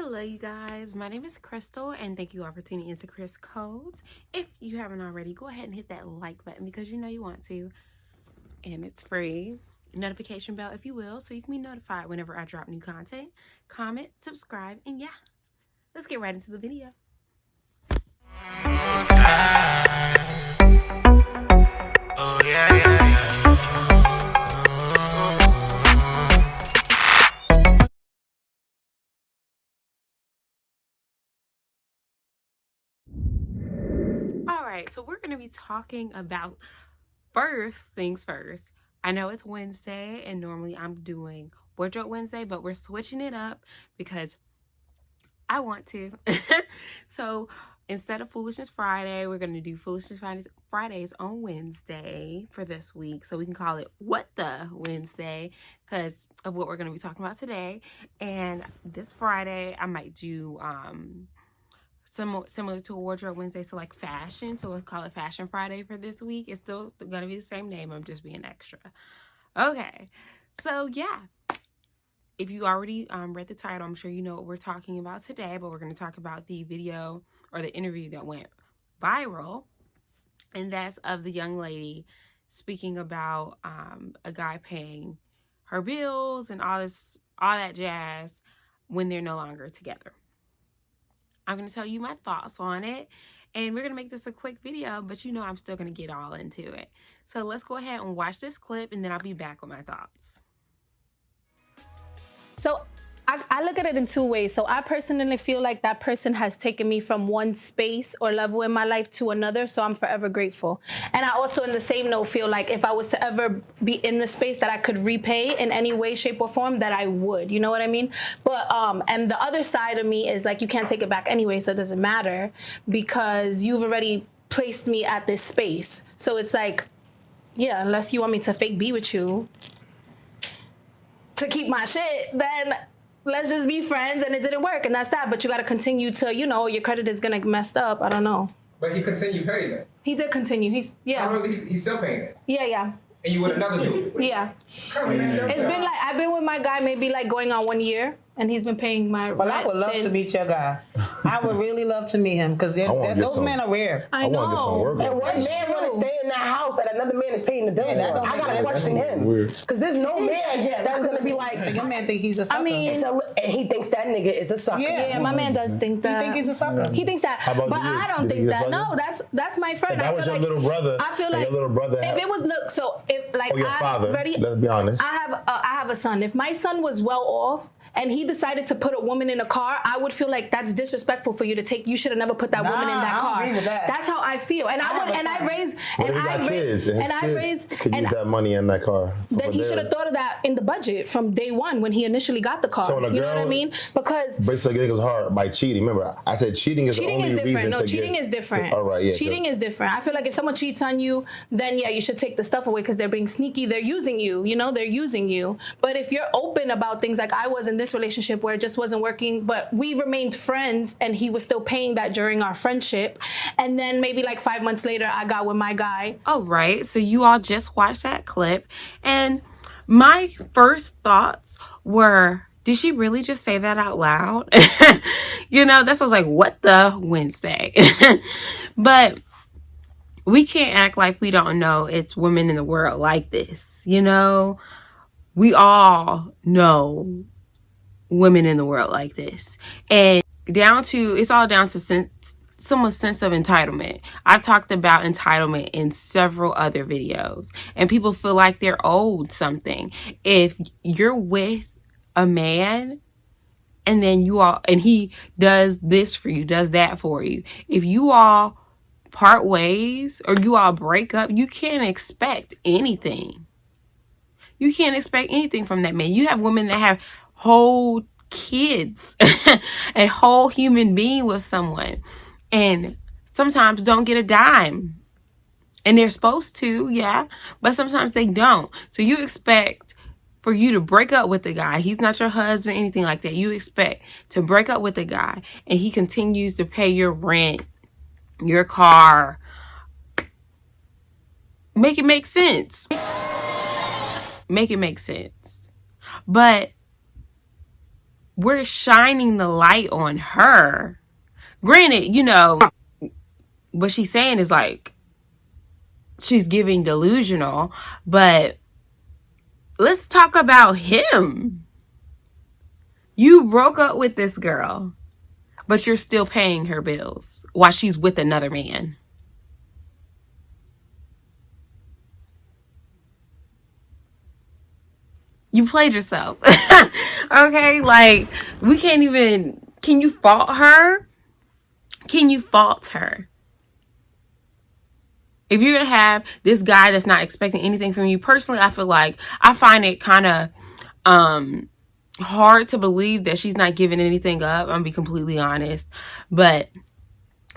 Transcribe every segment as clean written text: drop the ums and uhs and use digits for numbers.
Hello you guys, my name is Crystal and thank you all for tuning into Chris Codes. If you haven't already, go ahead and hit that like button because you know you want to, and it's free. Notification bell if you will, so you can be notified whenever I drop new content. Comment, subscribe, and yeah, let's get right into the video. Oh yeah. Alright, so we're going to be talking about first things first. I know it's Wednesday and normally I'm doing Wardrobe Wednesday, but we're switching it up because I want to. So instead of Foolishness Friday, we're going to do Foolishness Fridays on Wednesday for this week. So we can call it What the Wednesday because of what we're going to be talking about today. And this Friday, I might do similar to a Wardrobe Wednesday, so like fashion. So we'll call it Fashion Friday for this week. It's still going to be the same name. I'm just being extra. Okay. So yeah. If you already read the title, I'm sure you know what we're talking about today, but we're going to talk about the video or the interview that went viral, and that's of the young lady speaking about a guy paying her bills and all that jazz when they're no longer together. I'm going to tell you my thoughts on it, and we're going to make this a quick video, but you know I'm still going to get all into it. So let's go ahead and watch this clip, and then I'll be back with my thoughts. So I look at it in two ways. So I personally feel like that person has taken me from one space or level in my life to another. So I'm forever grateful. And I also, in the same note, feel like if I was to ever be in the space that I could repay in any way, shape, or form, that I would. You know what I mean? But and the other side of me is like, you can't take it back anyway, so it doesn't matter because you've already placed me at this space. So it's like, yeah, unless you want me to fake be with you to keep my shit, then let's just be friends, and it didn't work, and that's that. But you got to continue to, you know, your credit is gonna get messed up. I don't know. But he continued paying it. He did continue. He's he's still paying it. Yeah. And you with another dude. Yeah. It's been like I've been with my guy maybe like going on 1 year, and he's been paying my. Well, I would love to meet your guy. I would really love to meet him because those men are rare. I know. want to get some work. And one man want to stay in that house that another man is paying the bill for. I gotta question him because there's no man that's gonna be like. So your man think he's a sucker. I mean, and he thinks that nigga is a sucker. Yeah, my man does think that. He think he's a sucker. He thinks that. How about but you? I don't Did think he that. sucker? No, that's my friend. If that was your little brother. I feel like your little brother. If it was if like your father. Ready, let's be honest. I have a son. If my son was well off and he decided to put a woman in a car, I would feel like that's disrespectful for you to take. You should have never put that woman in that car. I agree with that. That's how I feel. And I raised could use that money in that car. Then he should have thought of that in the budget from day one when he initially got the car. So you know what I mean? Because basically getting his heart by cheating. Remember, I said cheating is the only reason. No, cheating is different. All right, yeah. Cheating is different. I feel like if someone cheats on you, then yeah, you should take the stuff away because they're being sneaky. They're using you. You know, they're using you. But if you're open about things like I was in this relationship where it just wasn't working, but we remained friends and he was still paying that during our friendship. And then maybe like 5 months later, I got with my guy. All right, so you all just watched that clip, and my first thoughts were, did she really just say that out loud? You know, that's like, what the Wednesday? But we can't act like we don't know it's women in the world like this. You know, we all know women in the world like this, and it's all down to someone's sense of entitlement. I've talked about entitlement in several other videos, and people feel like they're owed something. If you're with a man and then he does this for you, does that for you, if you all part ways or you all break up, you can't expect anything. You can't expect anything from that man. You have women that have whole kids, a whole human being with someone, and sometimes don't get a dime. And they're supposed to, yeah, but sometimes they don't. So you expect for you to break up with the guy. He's not your husband, anything like that. You expect to break up with the guy and he continues to pay your rent, your car. Make it make sense. Make it make sense. But we're shining the light on her. Granted, you know, what she's saying is like, she's giving delusional, but let's talk about him. You broke up with this girl, but you're still paying her bills while she's with another man. You played yourself. Okay? Like, we can't even... Can you fault her? Can you fault her? If you're going to have this guy that's not expecting anything from you, personally, I feel like I find it kind of hard to believe that she's not giving anything up. I'm going to be completely honest. But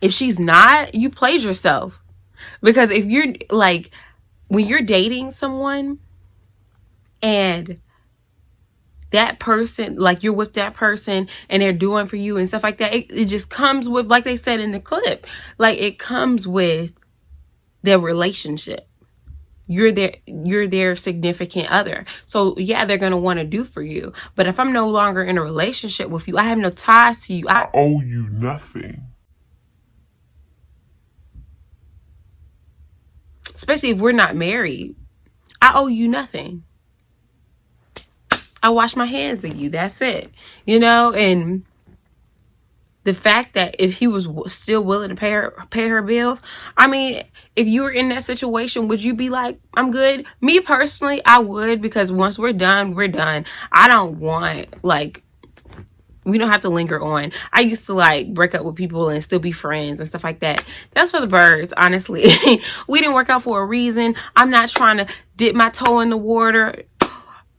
if she's not, you played yourself. Because if you're, like, when you're dating someone and that person, like, you're with that person and they're doing for you and stuff like that, it just comes with, like they said in the clip, like, it comes with their relationship. You're their significant other. So yeah, they're going to want to do for you. But if I'm no longer in a relationship with you, I have no ties to you. I owe you nothing. Especially if we're not married. I owe you nothing. I wash my hands of you. That's it. You know, and the fact that if he was still willing to pay her bills, I mean, if you were in that situation, would you be like, I'm good? Me personally, I would, because once we're done, we're done. I don't want, like, we don't have to linger on. I used to, like, break up with people and still be friends and stuff like that. That's for the birds, honestly. We didn't work out for a reason. I'm not trying to dip my toe in the water,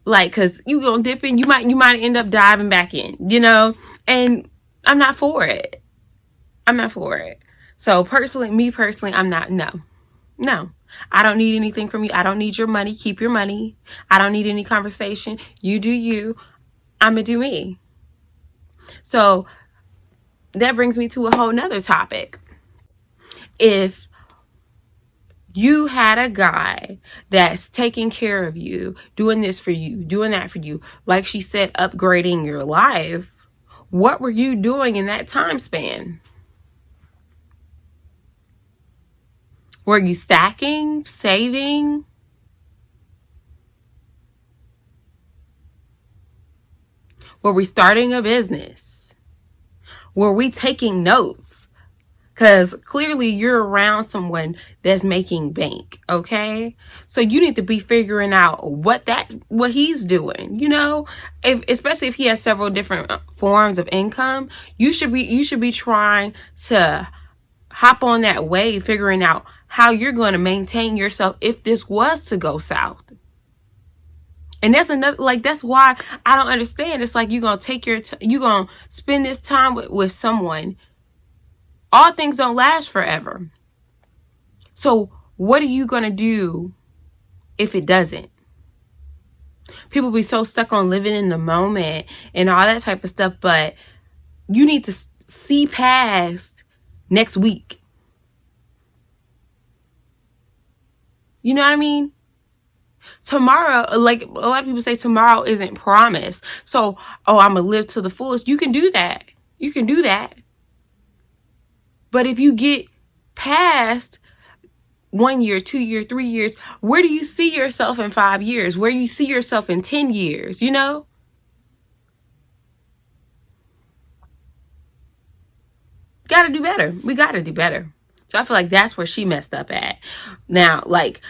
like, because you gonna dip in, you might end up diving back in, you know? And I'm not for it. I'm not for it. So personally, me personally, I'm not. No. I don't need anything from you. I don't need your money. Keep your money. I don't need any conversation. You do you. I'm going to do me. So that brings me to a whole nother topic. If you had a guy that's taking care of you, doing this for you, doing that for you, like she said, upgrading your life, what were you doing in that time span? Were you stacking, saving? Were we starting a business? Were we taking notes? Because clearly you're around someone that's making bank, okay? So you need to be figuring out what he's doing, you know? Especially if he has several different forms of income, you should be trying to hop on that wave, figuring out how you're going to maintain yourself if this was to go south. And that's another, like, that's why I don't understand. It's like you're going to take you're going to spend this time with someone. All things don't last forever. So what are you going to do if it doesn't? People be so stuck on living in the moment and all that type of stuff, but you need to see past next week. You know what I mean? Tomorrow, like a lot of people say, tomorrow isn't promised. So, I'm going to live to the fullest. You can do that. You can do that. But if you get past 1 year, 2 years, 3 years, where do you see yourself in 5 years? Where do you see yourself in 10 years? You know? Got to do better. We got to do better. So I feel like that's where she messed up at. Now, like,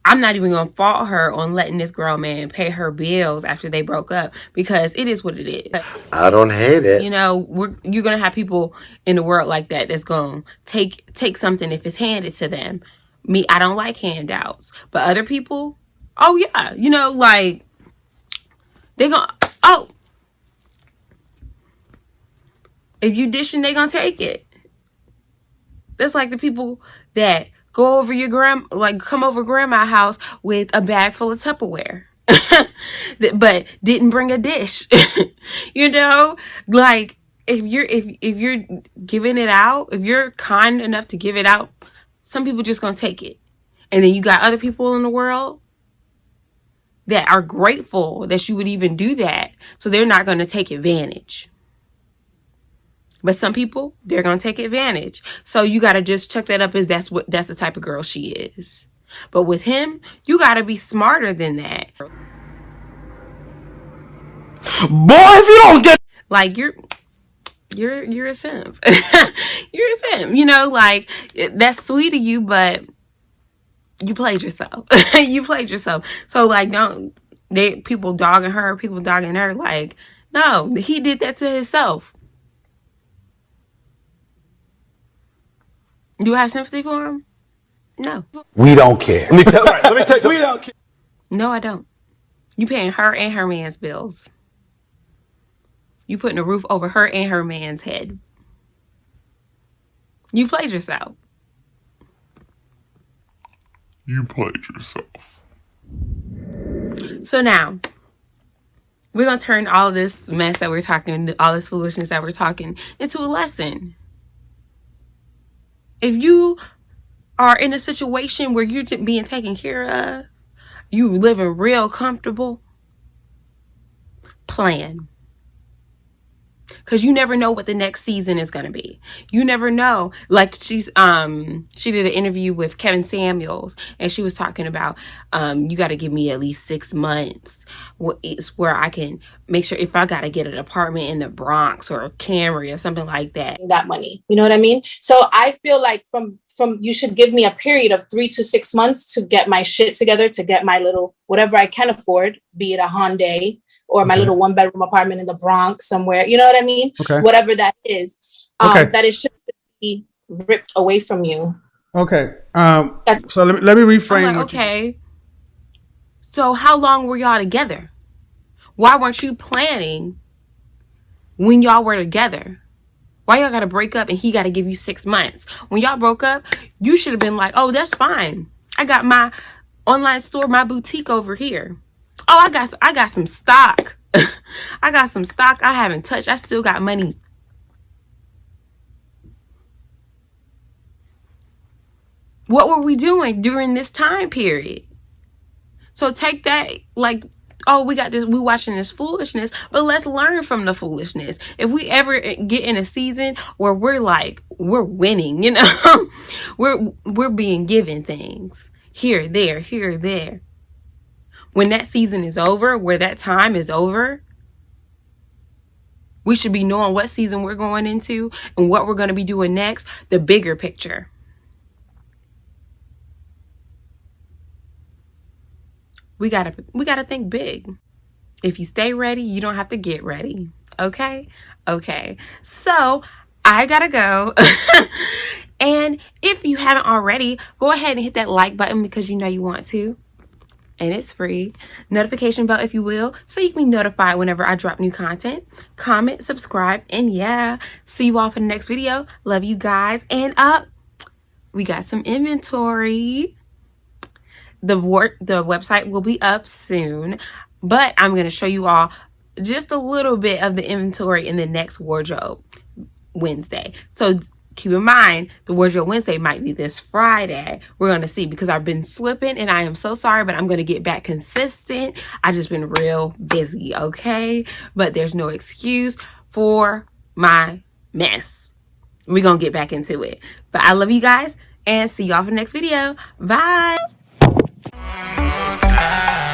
I'm not even going to fault her on letting this grown man pay her bills after they broke up, because it is what it is. I don't hate it. You know, you're going to have people in the world like that that's going to take something if it's handed to them. Me, I don't like handouts. But other people, oh yeah, you know, like, they're going to, if you dishing, they're going to take it. That's like the people that go over come over grandma's house with a bag full of Tupperware, but didn't bring a dish. You know, like, if you're giving it out, if you're kind enough to give it out, some people just gonna take it. And then you got other people in the world that are grateful that you would even do that. So they're not going to take advantage. But some people, they're going to take advantage. So you got to just check that up as that's the type of girl she is. But with him, you got to be smarter than that. Boy, if you don't get like you're a simp. You're a simp. You know, like that's sweet of you, but you played yourself. You played yourself. So like people dogging her, like, no, he did that to himself. Do I have sympathy for him? No. We don't care. Let me tell you something. We don't care. No, I don't. You paying her and her man's bills. You putting a roof over her and her man's head. You played yourself. You played yourself. So now, we're going to turn all this mess that we're talking, all this foolishness that we're talking, into a lesson. If you are in a situation where you're being taken care of, you living real comfortable, plan. Because you never know what the next season is going to be. You never know. Like she did an interview with Kevin Samuels, and she was talking about you got to give me at least 6 months where I can make sure if I got to get an apartment in the Bronx or Camry or something like that. That money, you know what I mean? So I feel like from you should give me a period of 3 to 6 months to get my shit together, to get my little whatever I can afford, be it a Hyundai or my little 1-bedroom apartment in the Bronx somewhere. You know what I mean? Okay. Whatever that is, that it should be ripped away from you. Okay. So let me reframe. Like, okay. So how long were y'all together? Why weren't you planning when y'all were together? Why y'all got to break up and he got to give you 6 months? When y'all broke up, you should have been like, oh, that's fine. I got my online store, my boutique over here. Oh, I got some stock. I got some stock I haven't touched. I still got money. What were we doing during this time period? So take that, like, oh, we got this, we watching this foolishness, but let's learn from the foolishness. If we ever get in a season where we're like, we're winning, you know, we're being given things here, there. When that season is over, where that time is over, we should be knowing what season we're going into and what we're going to be doing next, the bigger picture. We gotta think big. If you stay ready, you don't have to get ready. Okay? So I gotta go. And if you haven't already, go ahead and hit that like button because you know you want to. And it's free. Notification bell, if you will, so you can be notified whenever I drop new content. Comment, subscribe, and yeah. See you all for the next video. Love you guys. And we got some inventory. The website will be up soon, but I'm going to show you all just a little bit of the inventory in the next Wardrobe Wednesday. So keep in mind, the Wardrobe Wednesday might be this Friday. We're going to see, because I've been slipping and I am so sorry, but I'm going to get back consistent. I just been real busy, okay? But there's no excuse for my mess. We're going to get back into it. But I love you guys and see y'all for the next video. Bye. Time.